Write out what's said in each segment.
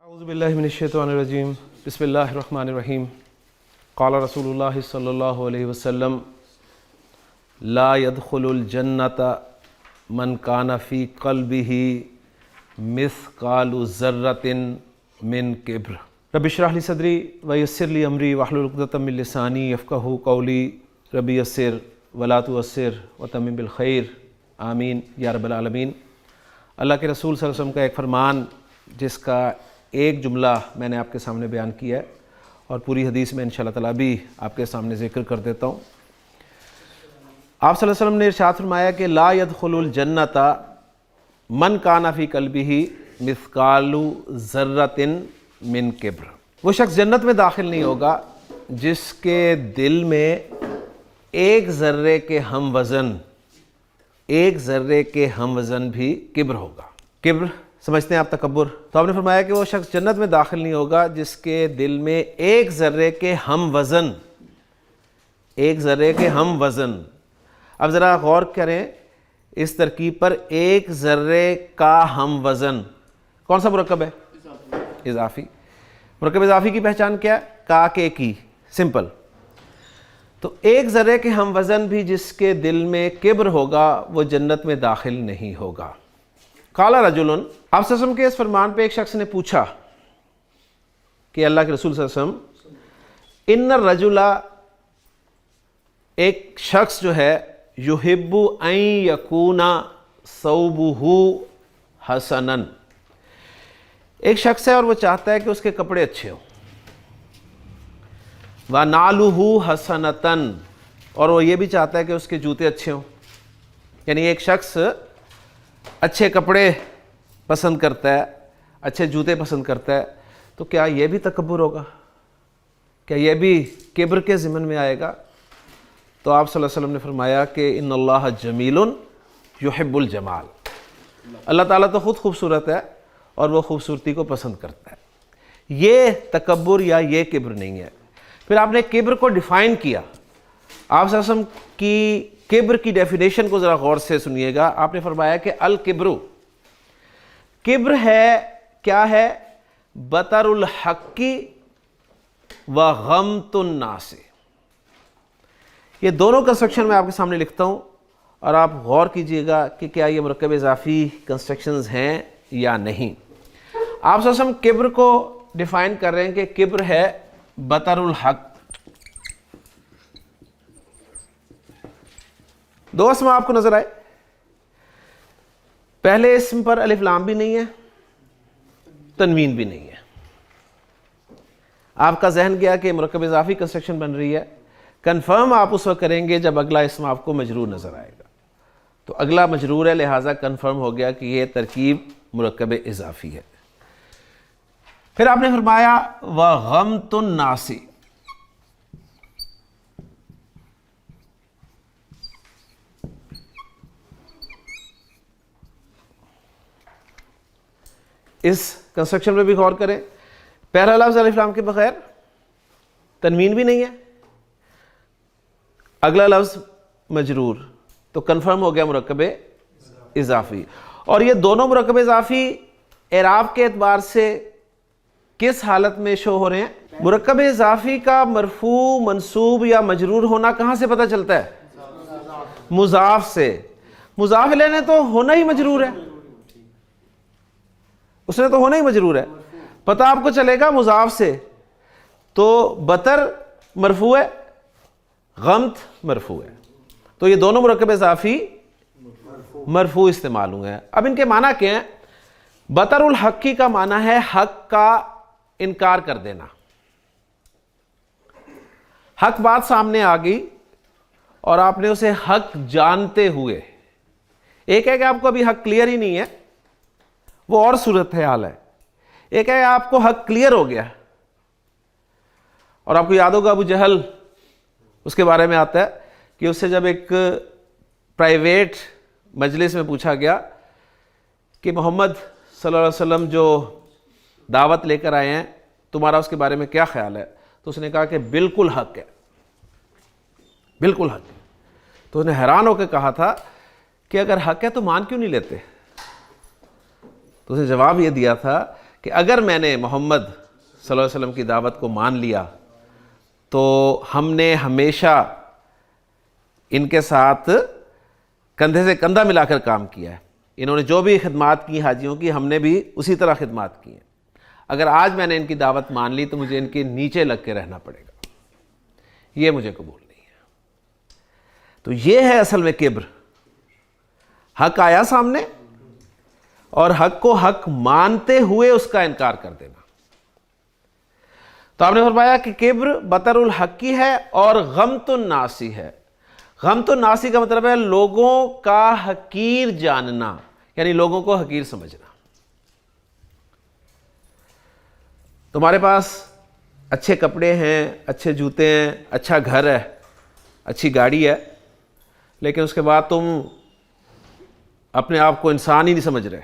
اعوذ باللہ من الشیطان الرجیم بسم اللہ الرحمن الرحیم قال رسول اللہ صلی اللہ علیہ وسلم لا يدخل الجنۃ من کان فی قلبہ مثقال ذرۃ من کبر رب اشرح لی صدری ویسر لی امری واحلل عقدۃ من لسانی یفقہوا قولی رب یسر ولا تعسر وتمم بالخیر آمین یا رب العالمین۔ اللہ کے رسول صلی اللہ علیہ وسلم کا ایک فرمان جس کا ایک جملہ میں نے آپ کے سامنے بیان کیا ہے اور پوری حدیث میں انشاءاللہ تعالیٰ بھی آپ کے سامنے ذکر کر دیتا ہوں۔ آپ صلی اللہ علیہ وسلم نے ارشاد فرمایا کہ لا يدخل الجنۃ من کان فی قلبہ مثقال ذرۃ من کبر، وہ شخص جنت میں داخل نہیں ہوگا جس کے دل میں ایک ذرے کے ہم وزن بھی کبر ہوگا۔ کبر سمجھتے ہیں آپ تکبر، تو آپ نے فرمایا کہ وہ شخص جنت میں داخل نہیں ہوگا جس کے دل میں ایک ذرے کے ہم وزن۔ اب ذرا غور کریں اس ترکیب پر، ایک ذرے کا ہم وزن کون سا مرکب ہے؟ اضافی۔ مرکب اضافی کی پہچان کیا ہے؟ کا کے کی، سمپل۔ تو ایک ذرے کے ہم وزن بھی جس کے دل میں کبر ہوگا وہ جنت میں داخل نہیں ہوگا۔ قال رجل، آپ صلی اللہ علیہ وسلم کے اس فرمان پہ ایک شخص نے پوچھا کہ اللہ کے رسول صلی اللہ علیہ وسلم، ان الرجل، ایک شخص جو ہے، یحب ان یکون ثوبہ حسنا، ایک شخص ہے اور وہ چاہتا ہے کہ اس کے کپڑے اچھے ہوں، وَنَعْلُهُ حَسَنَةً، اور وہ یہ بھی چاہتا ہے کہ اس کے جوتے اچھے ہوں۔ یعنی ایک شخص اچھے کپڑے پسند کرتا ہے، اچھے جوتے پسند کرتا ہے، تو کیا یہ بھی تکبر ہوگا؟ کیا یہ بھی کبر کے ضمن میں آئے گا؟ تو آپ صلی اللہ علیہ وسلم نے فرمایا کہ ان اللہ جمیل یحب الجمال، اللہ تعالیٰ تو خود خوبصورت ہے اور وہ خوبصورتی کو پسند کرتا ہے۔ یہ تکبر یا یہ کبر نہیں ہے۔ پھر آپ نے کبر کو ڈیفائن کیا۔ آپ صلی اللہ علیہ وسلم کی کبر کی ڈیفینیشن کو ذرا غور سے سنیے گا۔ آپ نے فرمایا کہ الکبر، کبر ہے، کیا ہے؟ بطر الحق وغمط الناس۔ یہ دونوں کنسٹرکشن میں آپ کے سامنے لکھتا ہوں اور آپ غور کیجئے گا کہ کیا یہ مرکب اضافی کنسٹرکشنز ہیں یا نہیں۔ آپ صلی اللہ علیہ وسلم کبر کو ڈیفائن کر رہے ہیں کہ کبر ہے بطر الحق۔ دو اسم آپ کو نظر آئے، پہلے اسم پر الف لام بھی نہیں ہے، تنوین بھی نہیں ہے۔ آپ کا ذہن گیا کہ مرکب اضافی کنسٹرکشن بن رہی ہے۔ کنفرم آپ اس وقت کریں گے جب اگلا اسم آپ کو مجرور نظر آئے گا، تو اگلا مجرور ہے، لہٰذا کنفرم ہو گیا کہ یہ ترکیب مرکب اضافی ہے۔ پھر آپ نے فرمایا وغمط الناس، اس کنسٹرکشن میں بھی غور کریں۔ پہلا لفظ الف لام کے بغیر، تنوین بھی نہیں ہے، اگلا لفظ مجرور، تو کنفرم ہو گیا مرکب اضافی۔ اور یہ دونوں مرکب اضافی اعراب کے اعتبار سے کس حالت میں شو ہو رہے ہیں؟ مرکب اضافی کا مرفوع، منصوب یا مجرور ہونا کہاں سے پتہ چلتا ہے؟ مضاف سے۔ مضاف الیہ نے تو ہونا ہی مجرور ہے، اس نے تو ہونا ہی مجرور ہے، پتہ آپ کو چلے گا مضاف سے۔ تو بطر مرفوع ہے، غمط مرفوع ہے، تو یہ دونوں مرکب اضافی مرفوع استعمال ہوئے ہیں۔ اب ان کے معنی کیا ہیں؟ بطر الحقی کا معنی ہے حق کا انکار کر دینا۔ حق بات سامنے آ گئی اور آپ نے اسے حق جانتے ہوئے، ایک ہے کہ آپ کو ابھی حق کلیئر ہی نہیں ہے، وہ اور صورت حال ہے۔ ایک ہے آپ کو حق کلیئر ہو گیا، اور آپ کو یاد ہوگا ابو جہل، اس کے بارے میں آتا ہے کہ اس سے جب ایک پرائیویٹ مجلس میں پوچھا گیا کہ محمد صلی اللہ علیہ وسلم جو دعوت لے کر آئے ہیں، تمہارا اس کے بارے میں کیا خیال ہے؟ تو اس نے کہا کہ بالکل حق ہے، بالکل حق ہے۔ تو اس نے حیران ہو کے کہا تھا کہ اگر حق ہے تو مان کیوں نہیں لیتے؟ تو اس نے جواب یہ دیا تھا کہ اگر میں نے محمد صلی اللہ علیہ وسلم کی دعوت کو مان لیا تو ہم نے ہمیشہ ان کے ساتھ کندھے سے کندھا ملا کر کام کیا ہے. انہوں نے جو بھی خدمات کی حاجیوں کی، ہم نے بھی اسی طرح خدمات کی ہیں. اگر آج میں نے ان کی دعوت مان لی تو مجھے ان کے نیچے لگ کے رہنا پڑے گا، یہ مجھے قبول نہیں ہے. تو یہ ہے اصل میں کبر. حق آیا سامنے اور حق کو حق مانتے ہوئے اس کا انکار کر دینا. تو آپ نے فرمایا کہ کبر بطر الحق کی ہے اور غمت الناسی ہے. غمت الناسی کا مطلب ہے لوگوں کا حقیر جاننا، یعنی لوگوں کو حقیر سمجھنا. تمہارے پاس اچھے کپڑے ہیں، اچھے جوتے ہیں، اچھا گھر ہے، اچھی گاڑی ہے، لیکن اس کے بعد تم اپنے آپ کو انسان ہی نہیں سمجھ رہے.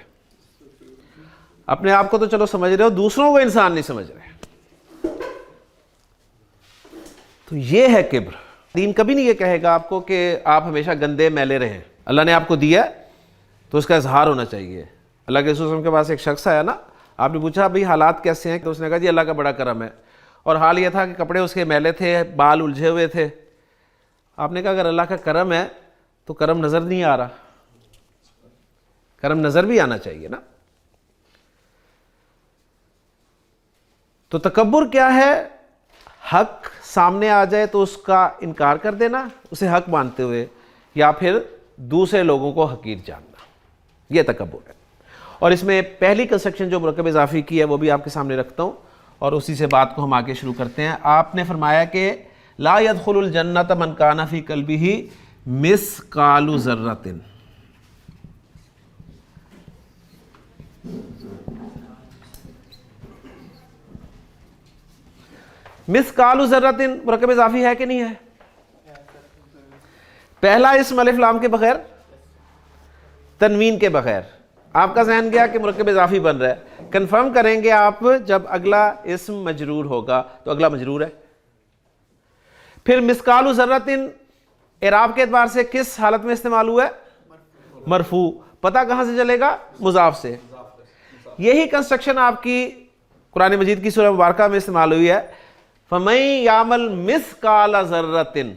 اپنے آپ کو تو چلو سمجھ رہے ہو، دوسروں کو انسان نہیں سمجھ رہے. تو یہ ہے کبر. دین کبھی نہیں یہ کہے گا آپ کو کہ آپ ہمیشہ گندے میلے رہیں. اللہ نے آپ کو دیا تو اس کا اظہار ہونا چاہیے. اللہ کے رسول صلی اللہ علیہ وسلم کے پاس ایک شخص آیا نا، آپ نے پوچھا بھئی حالات کیسے ہیں؟ کہ اس نے کہا جی اللہ کا بڑا کرم ہے. اور حال یہ تھا کہ کپڑے اس کے میلے تھے، بال الجھے ہوئے تھے. آپ نے کہا اگر اللہ کا کرم ہے تو کرم نظر نہیں آ رہا. کرم نظر بھی آنا چاہیے نا. تو تکبر کیا ہے؟ حق سامنے آ جائے تو اس کا انکار کر دینا اسے حق مانتے ہوئے، یا پھر دوسرے لوگوں کو حقیر جاننا. یہ تکبر ہے. اور اس میں پہلی کنسٹرکشن جو مرکب اضافی کی ہے وہ بھی آپ کے سامنے رکھتا ہوں، اور اسی سے بات کو ہم آگے شروع کرتے ہیں. آپ نے فرمایا کہ لا يدخل الجنۃ من کان فی قلبہ مثقال ذرۃ. مثقال ذرۃ مرکب اضافی ہے کہ نہیں ہے؟ پہلا اسم الف لام کے بغیر، تنوین کے بغیر. آپ کا ذہن گیا کہ مرکب اضافی بن رہا ہے. کنفرم کریں گے آپ جب اگلا اسم مجرور ہوگا تو اگلا مجرور ہے. پھر مثقال ذرۃ اعراب کے اعتبار سے کس حالت میں استعمال ہوا ہے؟ مرفوع. پتہ کہاں سے چلے گا؟ مضاف سے. یہی کنسٹرکشن آپ کی قرآن مجید کی سورہ مبارکہ میں استعمال ہوئی ہے. فَمَن يَعْمَلْ مِثْقَالَ ذَرَّةٍ،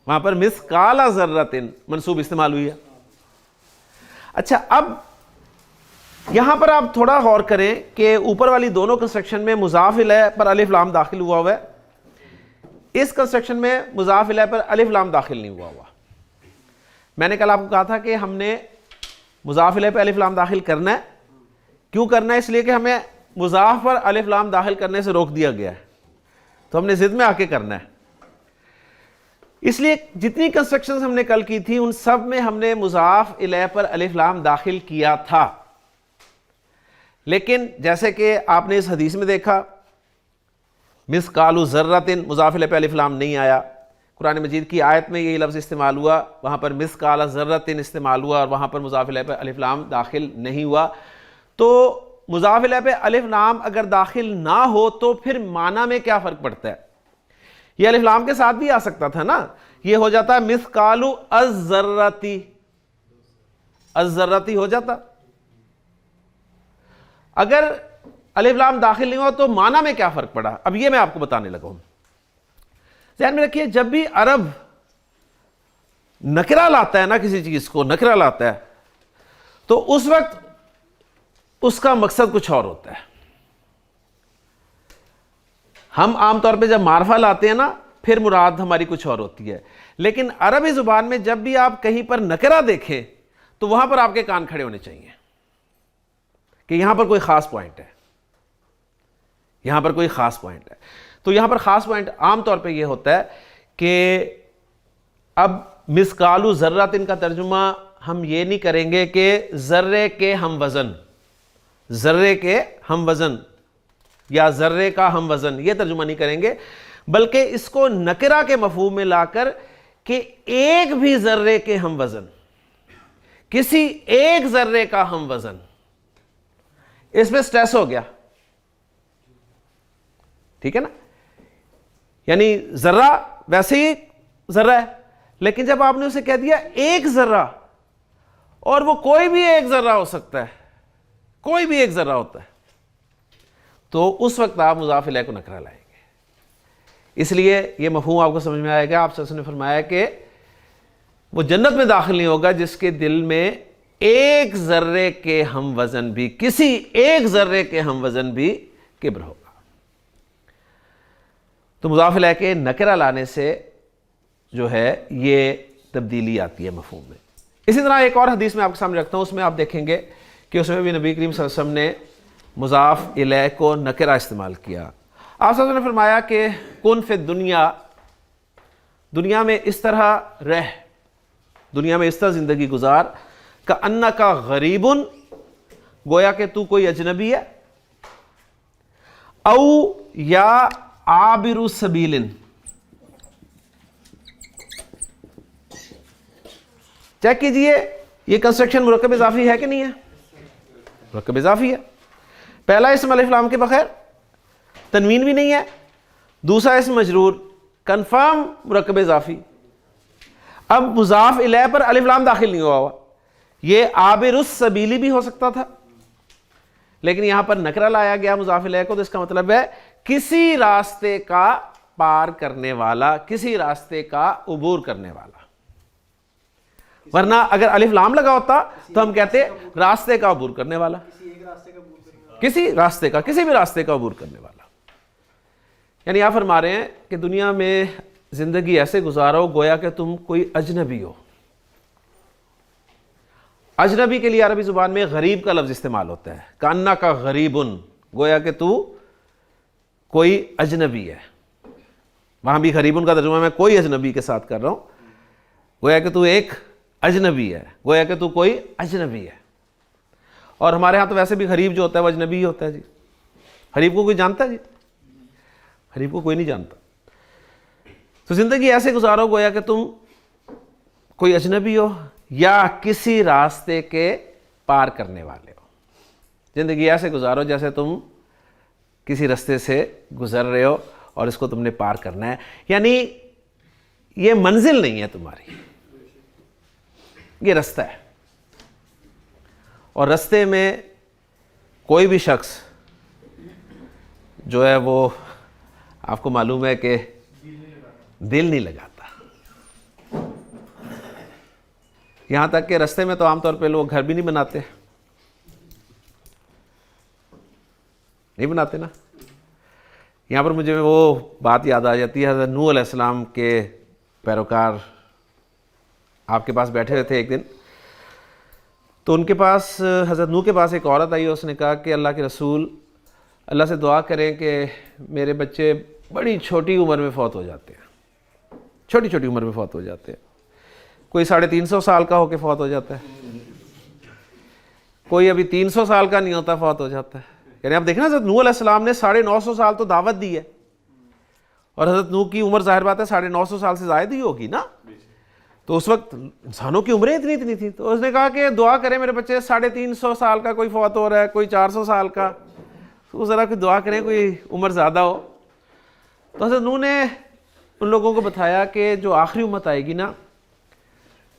وہاں پر مثقال ذرۃ منصوب استعمال ہوئی ہے. اچھا، اب یہاں پر آپ تھوڑا غور کریں کہ اوپر والی دونوں کنسٹرکشن میں مضاف الیہ پر الف لام داخل ہوا ہوا ہے. اس کنسٹرکشن میں مضاف الیہ پر الف لام داخل نہیں ہوا ہوا. میں نے کل آپ کو کہا تھا کہ ہم نے مضاف الیہ پہ الف لام داخل کرنا ہے. کیوں کرنا ہے؟ اس لیے کہ ہمیں مضاف پر الف لام داخل کرنے سے روک دیا گیا ہے، تو ہم نے ضد میں آ کے کرنا ہے. اس لیے جتنی کنسٹرکشنز ہم نے کل کی تھی ان سب میں ہم نے مضاف الیہ پر الف لام داخل کیا تھا. لیکن جیسے کہ آپ نے اس حدیث میں دیکھا مثقال ذرۃ مضاف الیہ پہ الف لام نہیں آیا. قرآن مجید کی آیت میں یہی لفظ استعمال ہوا، وہاں پر مثقال ذرۃ استعمال ہوا اور وہاں پر مضاف الیہ پہ الف لام داخل نہیں ہوا. تو مضاف الیہ پہ الف لام اگر داخل نہ ہو تو پھر معنی میں کیا فرق پڑتا ہے؟ یہ الف لام کے ساتھ بھی آ سکتا تھا نا. یہ ہو جاتا ہے مثقال الذرۃ، الذرۃ ہو جاتا. اگر الف لام داخل نہیں ہوا تو معنی میں کیا فرق پڑا؟ اب یہ میں آپ کو بتانے لگا ہوں. ذہن میں رکھیے، جب بھی عرب نکرہ لاتا ہے نا، کسی چیز کو نکرہ لاتا ہے تو اس وقت اس کا مقصد کچھ اور ہوتا ہے. ہم عام طور پہ جب معرفہ لاتے ہیں نا پھر مراد ہماری کچھ اور ہوتی ہے. لیکن عربی زبان میں جب بھی آپ کہیں پر نکرہ دیکھیں تو وہاں پر آپ کے کان کھڑے ہونے چاہیے کہ یہاں پر کوئی خاص پوائنٹ ہے، یہاں پر کوئی خاص پوائنٹ ہے. تو یہاں پر خاص پوائنٹ عام طور پہ یہ ہوتا ہے کہ اب مثقال ذرۃ کا ترجمہ ہم یہ نہیں کریں گے کہ ذرے کے ہم وزن، ذرے کے ہم وزن یا ذرے کا ہم وزن، یہ ترجمہ نہیں کریں گے، بلکہ اس کو نکرہ کے مفہوم میں لا کر کہ ایک بھی ذرے کے ہم وزن، کسی ایک ذرے کا ہم وزن، اس پہ سٹریس ہو گیا. ٹھیک ہے نا؟ یعنی ذرہ ویسے ہی ذرہ ہے، لیکن جب آپ نے اسے کہہ دیا ایک ذرہ، اور وہ کوئی بھی ایک ذرہ ہو سکتا ہے، کوئی بھی ایک ذرہ ہوتا ہے، تو اس وقت آپ مضاف الیہ کو نکرہ لائیں گے. اس لیے یہ مفہوم آپ کو سمجھ میں آئے گا. آپ صلی اللہ علیہ وسلم نے فرمایا کہ وہ جنت میں داخل نہیں ہوگا جس کے دل میں ایک ذرے کے ہم وزن بھی، کسی ایک ذرے کے ہم وزن بھی کبر ہوگا. تو مضاف الیہ کے نکرہ لانے سے جو ہے یہ تبدیلی آتی ہے مفہوم میں. اسی طرح ایک اور حدیث میں آپ کے سامنے رکھتا ہوں، اس میں آپ دیکھیں گے کہ اس میں بھی نبی کریم صلی اللہ علیہ وسلم نے مضاف الیہ کو نکرہ استعمال کیا. آپ صلی اللہ علیہ وسلم نے فرمایا کہ کن فی الدنیا، دنیا میں اس طرح رہ، دنیا میں اس طرح زندگی گزار، کأنک غریب، گویا کہ تو کوئی اجنبی ہے، او یا عابر سبیل. چیک کیجئے یہ کنسٹرکشن مرکب اضافی ہے کہ نہیں ہے؟ مرکب اضافی ہے. پہلا اسم الف لام کے بغیر، تنوین بھی نہیں ہے. دوسرا اسم مجرور، کنفرم مرکب اضافی. اب مضاف الیہ پر الف لام داخل نہیں ہوا. یہ عابر السبیلی بھی ہو سکتا تھا، لیکن یہاں پر نکرہ لایا گیا مضاف الیہ کو، تو اس کا مطلب ہے کسی راستے کا پار کرنے والا، کسی راستے کا عبور کرنے والا. ورنہ اگر الف لام لگا ہوتا تو ہم کہتے راستے کا عبور کرنے والا، کسی راستے کا، کسی بھی راستے کا عبور کرنے والا. یعنی آپ فرما رہے ہیں کہ دنیا میں زندگی ایسے گزارو گویا کہ تم کوئی اجنبی ہو. اجنبی کے لیے عربی زبان میں غریب کا لفظ استعمال ہوتا ہے، کاننا کا غریبن، گویا کہ تو کوئی اجنبی ہے. وہاں بھی غریبن کا ترجمہ میں کوئی اجنبی کے ساتھ کر رہا ہوں، گویا کہ تو ایک اجنبی ہے، گویا کہ تو کوئی اجنبی ہے. اور ہمارے ہاں تو ویسے بھی غریب جو ہوتا ہے وہ اجنبی ہی ہوتا ہے جی. غریب کو کوئی جانتا ہے جی؟ غریب کو کوئی نہیں جانتا. تو زندگی ایسے گزارو گویا کہ تم کوئی اجنبی ہو یا کسی راستے کے پار کرنے والے ہو. زندگی ایسے گزارو جیسے تم کسی راستے سے گزر رہے ہو اور اس کو تم نے پار کرنا ہے. یعنی یہ منزل نہیں ہے تمہاری، یہ رستہ ہے. اور رستے میں کوئی بھی شخص جو ہے وہ آپ کو معلوم ہے کہ دل نہیں لگاتا. یہاں تک کہ رستے میں تو عام طور پہ لوگ گھر بھی نہیں بناتے، نہیں بناتے نا. یہاں پر مجھے وہ بات یاد آ جاتی ہے، حضرت نوح علیہ السلام کے پیروکار آپ کے پاس بیٹھے ہوئے تھے ایک دن. تو ان کے پاس، حضرت نوح کے پاس ایک عورت آئی، اس نے کہا کہ اللہ کے رسول، اللہ سے دعا کریں کہ میرے بچے بڑی چھوٹی عمر میں فوت ہو جاتے ہیں، چھوٹی چھوٹی عمر میں فوت ہو جاتے ہیں. کوئی 350 سال کا ہو کے فوت ہو جاتا ہے، کوئی ابھی 300 سال کا نہیں ہوتا فوت ہو جاتا ہے. یعنی آپ دیکھیں نا، حضرت نوح علیہ السلام نے 950 سال تو دعوت دی ہے، اور حضرت نوح کی عمر ظاہر بات ہے 950 سال سے زائد ہی ہوگی نا. تو اس وقت انسانوں کی عمریں اتنی تھیں. تو اس نے کہا کہ دعا کریں میرے بچے 350 سال کا کوئی فوت ہو رہا ہے، کوئی 400 سال کا، تو ذرا کوئی دعا کریں کوئی عمر زیادہ ہو. تو حضرت نوح نے ان لوگوں کو بتایا کہ جو آخری امت آئے گی نا،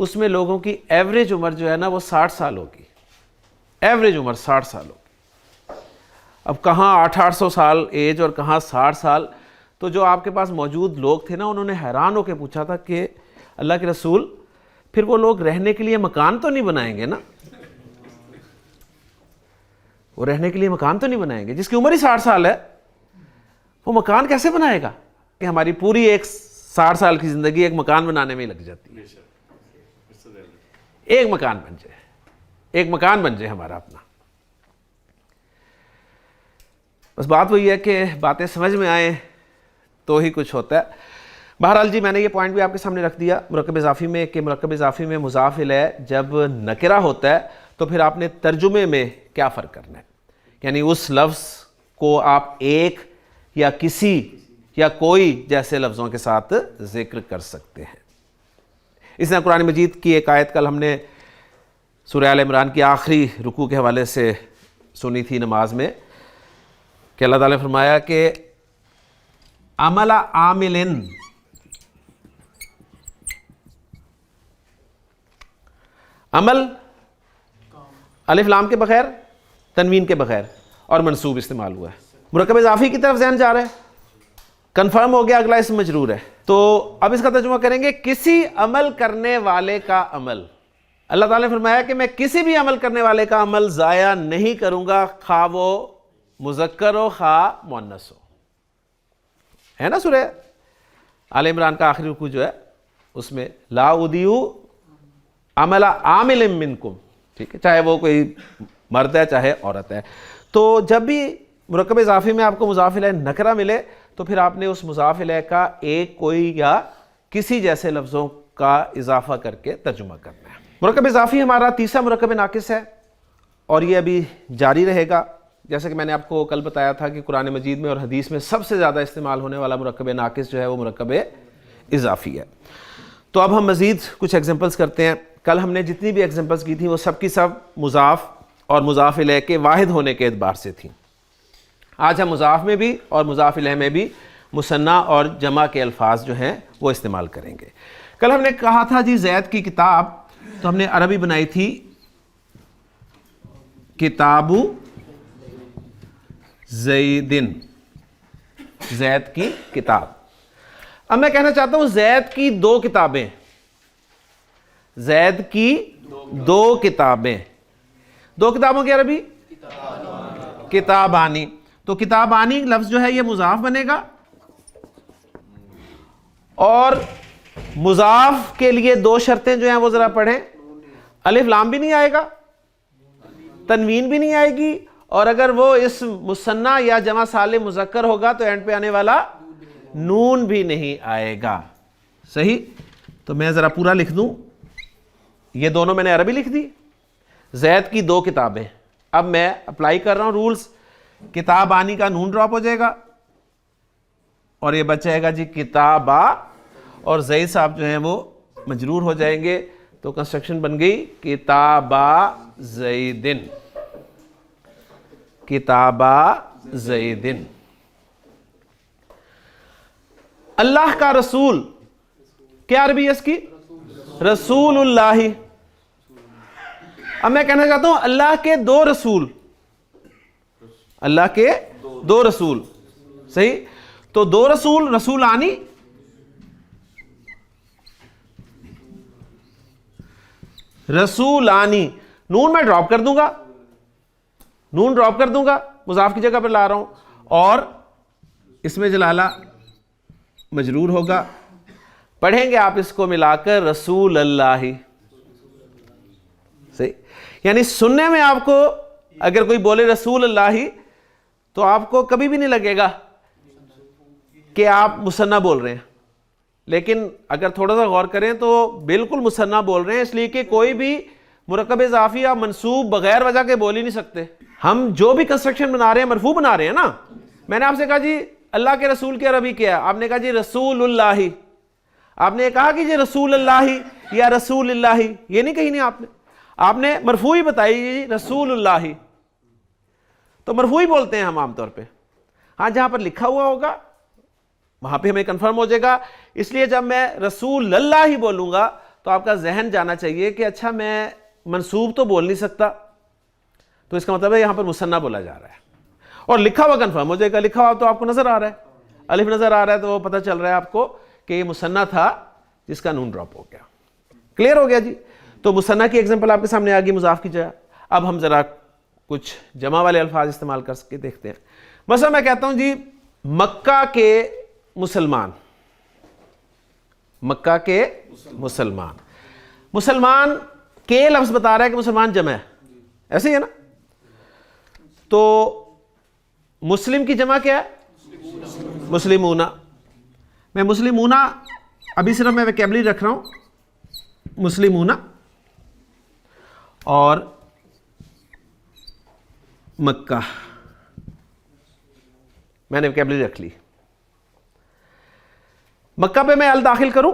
اس میں لوگوں کی ایوریج عمر جو ہے نا وہ 60 سال ہوگی. ایوریج عمر 60 سال ہوگی. اب کہاں 800 سال ایج اور کہاں 60 سال. تو جو آپ کے پاس موجود لوگ تھے نا، انہوں نے حیران ہو کے پوچھا تھا کہ اللہ کے رسول، پھر وہ لوگ رہنے کے لیے مکان تو نہیں بنائیں گے نا؟ وہ رہنے کے لیے مکان تو نہیں بنائیں گے؟ جس کی عمر ہی 60 سال ہے وہ مکان کیسے بنائے گا؟ کہ ہماری پوری ایک 60 سال کی زندگی ایک مکان بنانے میں ہی لگ جاتی ہے. ایک مکان بن جائے، ایک مکان بن جائے ہمارا اپنا. بس بات وہی ہے کہ باتیں سمجھ میں آئیں تو ہی کچھ ہوتا ہے. بہرحال جی، میں نے یہ پوائنٹ بھی آپ کے سامنے رکھ دیا مرکب اضافی میں، کہ مرکب اضافی میں مضاف الیہ جب نکرہ ہوتا ہے تو پھر آپ نے ترجمے میں کیا فرق کرنا ہے. یعنی اس لفظ کو آپ ایک یا کسی یا کوئی جیسے لفظوں کے ساتھ ذکر کر سکتے ہیں. اس طرح قرآن مجید کی ایک آیت کل ہم نے سورہ آل عمران کی آخری رکوع کے حوالے سے سنی تھی نماز میں، کہ اللہ تعالیٰ نے فرمایا کہ عمل عاملن، عمل الف لام کے بغیر، تنوین کے بغیر، اور منصوب استعمال ہوا ہے. مرکب اضافی کی طرف ذہن جا رہا ہے، کنفرم ہو گیا، اگلا اسم مجرور ہے. تو اب اس کا ترجمہ کریں گے کسی عمل کرنے والے کا عمل. اللہ تعالیٰ نے فرمایا کہ میں کسی بھی عمل کرنے والے کا عمل ضائع نہیں کروں گا، خواہ وہ مذکر ہو خواہ مؤنث ہو. ہے نا سورہ آل عمران کا آخری رکوع جو ہے اس میں لا اضیع عمل عامل منکم، ٹھیک ہے، چاہے وہ کوئی مرد ہے چاہے عورت ہے. تو جب بھی مرکب اضافی میں آپ کو مضاف الیہ نکرہ ملے تو پھر آپ نے اس مضاف الیہ کا ایک کوئی یا کسی جیسے لفظوں کا اضافہ کر کے ترجمہ کرنا ہے. مرکب اضافی ہمارا تیسرا مرکب ناقص ہے اور یہ ابھی جاری رہے گا. جیسا کہ میں نے آپ کو کل بتایا تھا کہ قرآن مجید میں اور حدیث میں سب سے زیادہ استعمال ہونے والا مرکب ناقص جو ہے وہ مرکب اضافی ہے. تو اب ہم مزید کچھ ایگزامپلس کرتے ہیں. کل ہم نے جتنی بھی ایگزامپلس کی تھیں وہ سب کی سب مضاف اور مضاف الیہ کے واحد ہونے کے اعتبار سے تھیں. آج ہم مضاف میں بھی اور مضاف الیہ میں بھی مثنیٰ اور جمع کے الفاظ جو ہیں وہ استعمال کریں گے. کل ہم نے کہا تھا جی زید کی کتاب، تو ہم نے عربی بنائی تھی کتاب زیدن، زید کی کتاب. اب میں کہنا چاہتا ہوں زید کی دو کتابیں، زید کی دو کتابیں. دو کتابوں کی عربی کتابانی. تو کتابانی لفظ جو ہے یہ مضاف بنے گا اور مضاف کے لیے دو شرطیں جو ہیں وہ ذرا پڑھیں. الف لام بھی نہیں آئے گا، تنوین بھی نہیں آئے گی، اور اگر وہ اس مثنیٰ یا جمع سالم مذکر ہوگا تو اینڈ پہ آنے والا نون بھی نہیں آئے گا. صحیح؟ تو میں ذرا پورا لکھ دوں. یہ دونوں میں نے عربی لکھ دی. زید کی دو کتابیں. اب میں اپلائی کر رہا ہوں رولز. کتاب آنی کا نون ڈراپ ہو جائے گا اور یہ بچ جائے گا جی کتابہ، اور زید صاحب جو ہیں وہ مجرور ہو جائیں گے. تو کنسٹرکشن بن گئی کتابہ زیدن، کتابہ زیدن. اللہ کا رسول کیا عربی ہے اس کی؟ رسول اللہ. اب میں کہنا چاہتا ہوں اللہ کے دو رسول، اللہ کے دو رسول. صحیح؟ تو دو رسول، رسولانی. رسولانی نون میں ڈراپ کر دوں گا، نون ڈراپ کر دوں گا، مضاف کی جگہ پر لا رہا ہوں، اور اس میں جلالہ مجرور ہوگا. پڑھیں گے آپ اس کو ملا کر رسول اللہ. صحیح؟ یعنی سننے میں آپ کو اگر کوئی بولے رسول اللہ تو آپ کو کبھی بھی نہیں لگے گا کہ آپ مثنیٰ بول رہے ہیں، لیکن اگر تھوڑا سا غور کریں تو بالکل مثنیٰ بول رہے ہیں، اس لیے کہ کوئی بھی مرکب اضافی یا منصوب بغیر وجہ کے بول ہی نہیں سکتے. ہم جو بھی کنسٹرکشن بنا رہے ہیں مرفوع بنا رہے ہیں نا. میں نے آپ سے کہا جی اللہ کے رسول کی عربی کیا ہے، آپ نے کہا جی رسول اللہ. آپ نے کہا کہ جی رسول اللہ یا رسول اللہ، یہ نہیں کہی نہیں آپ نے مرفوع ہی بتائی جی رسول اللہ. تو مرفوع ہی بولتے ہیں ہم عام طور پہ. ہاں جہاں پر لکھا ہوا ہوگا وہاں پہ ہمیں کنفرم ہو جائے گا. اس لیے جب میں رسول اللہ ہی بولوں گا تو آپ کا ذہن جانا چاہیے کہ اچھا میں منصوب تو بول نہیں سکتا، تو اس کا مطلب ہے یہاں پر مثنیٰ بولا جا رہا ہے. اور لکھا ہوا کنفرم ہو جائے گا. لکھا ہوا تو آپ کو نظر آ رہا ہے، الف نظر آ رہا ہے، تو وہ پتہ چل رہا ہے آپ کو کہ یہ مثنیٰ تھا جس کا نون ڈراپ ہو گیا. کلیئر ہو گیا جی؟ تو مثنیٰ کی ایگزامپل آپ کے سامنے آ گئی مضاف کی جگہ. اب ہم ذرا کچھ جمع والے الفاظ استعمال کر کے دیکھتے ہیں. مثلا میں کہتا ہوں جی مکہ کے مسلمان، مکہ کے مسلمان. مسلمان کے لفظ بتا رہا ہے کہ مسلمان جمع ہے، ایسے ہی ہے نا. تو مسلم کی جمع کیا ہے؟ مسلمون. میں مسلمون ابھی صرف میں ویکیبلری رکھ رہا ہوں، مسلمون اور مکہ میں نے ویکیبلری رکھ لی. مکہ پہ میں ال داخل کروں